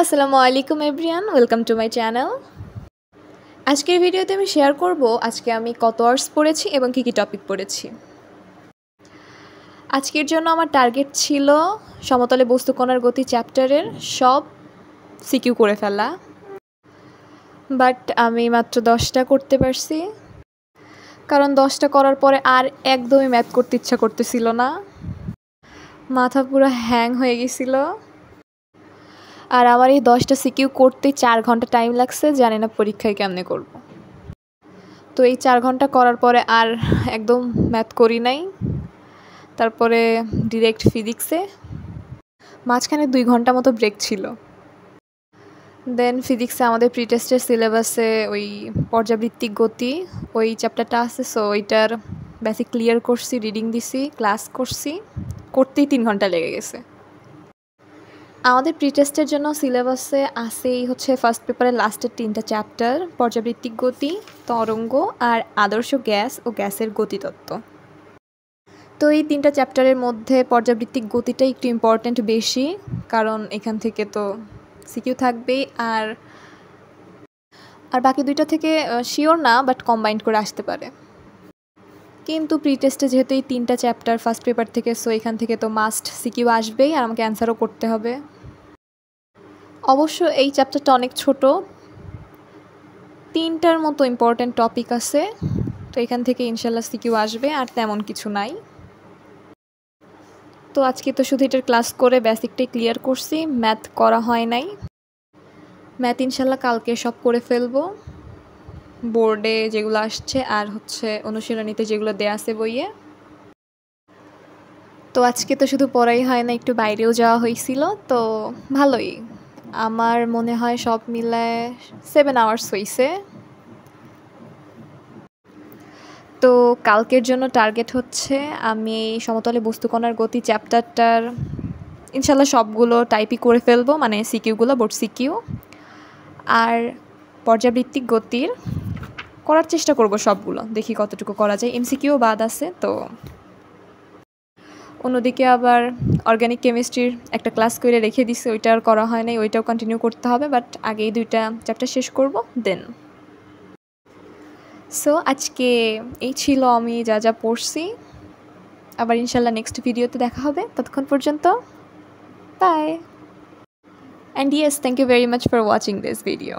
আসসালামু আলাইকুম everyone, welcome to my channel. আজকের ভিডিওতে আমি শেয়ার করব আজকে আমি কত আওয়ার্স পড়েছি এবং কী কী টপিক পড়েছি। আজকের জন্য আমার টার্গেট ছিল সমতলে বস্তু কণার গতি চ্যাপ্টারের সব সিকিউ করে ফেলা, বাট আমি মাত্র 10টা করতে পারছি, কারণ 10টা করার পরে আর একদমই ম্যাথ করতে ইচ্ছা করতেছিল না, মাথা পুরো হ্যাং হয়ে গেছিল। আর আমার এই 10টা সিকিউ করতে 4 ঘন্টা টাইম লাগছে, জানি না পরীক্ষায় কেমনে করব। তো এই 4 ঘন্টা করার পরে আর একদম ম্যাথ করি নাই, তারপরে ডিরেক্ট ফিজিক্সে, মাঝখানে 2 ঘন্টা মতো ব্রেক ছিল। দেন ফিজিক্সে আমাদের প্রি টেস্টের সিলেবাসে ওই পর্যাবৃত্তিক গতি ওই চ্যাপ্টারটা আছে, সো ওইটার বেসিক ক্লিয়ার করছি, রিডিং দিছি, ক্লাস করছি, করতেই 3 ঘন্টা লেগে গেছে। আমাদের প্রি টেস্টের জন্য সিলেবাসে আসেই হচ্ছে ফার্স্ট পেপারের লাস্টের 3টা চ্যাপ্টার, পর্যাবৃত্তিক গতি, তরঙ্গ আর আদর্শ গ্যাস ও গ্যাসের গতিতত্ত্ব। তো এই 3টা চ্যাপ্টারের মধ্যে পর্যাবৃত্তিক গতিটা একটু ইম্পর্ট্যান্ট বেশি, কারণ এখান থেকে তো সিকিউ থাকবেই, আর বাকি 2টা থেকে শিওর না, বাট কম্বাইন্ড করে আসতে পারে। কিন্তু প্রি টেস্টে যেহেতু এই 3টা চ্যাপ্টার ফার্স্ট পেপার থেকে, সো এখান থেকে তো মাস্ট সিকিউ আসবেই আর আমাকে অ্যান্সারও করতে হবে। অবশ্য এই চ্যাপ্টারটা অনেক ছোট, 3টার মতো ইম্পর্ট্যান্ট টপিক আছে, তো এখান থেকে ইনশাল্লাহ সিকিউ আসবে, আর তেমন কিছু নাই। তো আজকে তো শুধু এটার ক্লাস করে বেসিকটাই ক্লিয়ার করছি, ম্যাথ করা হয় নাই। ম্যাথ ইনশাল্লাহ কালকে সব করে ফেলবো, বোর্ডে যেগুলো আসছে আর হচ্ছে অনুশীলনীতে যেগুলো দেয়া আছে বইয়ে। তো আজকে তো শুধু পড়াই হয় না, একটু বাইরেও যাওয়া হয়েছিল, তো ভালোই, আমার মনে হয় সব মিলায় 7 আওয়ার্স হয়েছে। তো কালকের জন্য টার্গেট হচ্ছে আমি সমতলে বস্তুকণার গতি চ্যাপ্টারটার ইনশাল্লাহ সবগুলো টাইপই করে ফেলবো, মানে সিকিউগুলো, বোর্ড সিকিউ। আর পর্যাবৃত্তিক গতির করার চেষ্টা করব সবগুলো, দেখি কতটুকু করা যায়, এমসিকিউ বাদ আছে। তো অন্যদিকে আবার অর্গানিক কেমিস্ট্রির একটা ক্লাস করে রেখে দিছি, ওইটা আর করা হয় নাই, ওইটাও কন্টিনিউ করতে হবে, বাট আগে এই 2টা চ্যাপ্টার শেষ করব দেন। সো আজকে এই ছিল আমি যা যা পড়ছি, আবার ইনশাল্লাহ নেক্সট ভিডিওতে দেখা হবে, ততক্ষণ পর্যন্ত by. And yes, thank you very much for watching this video.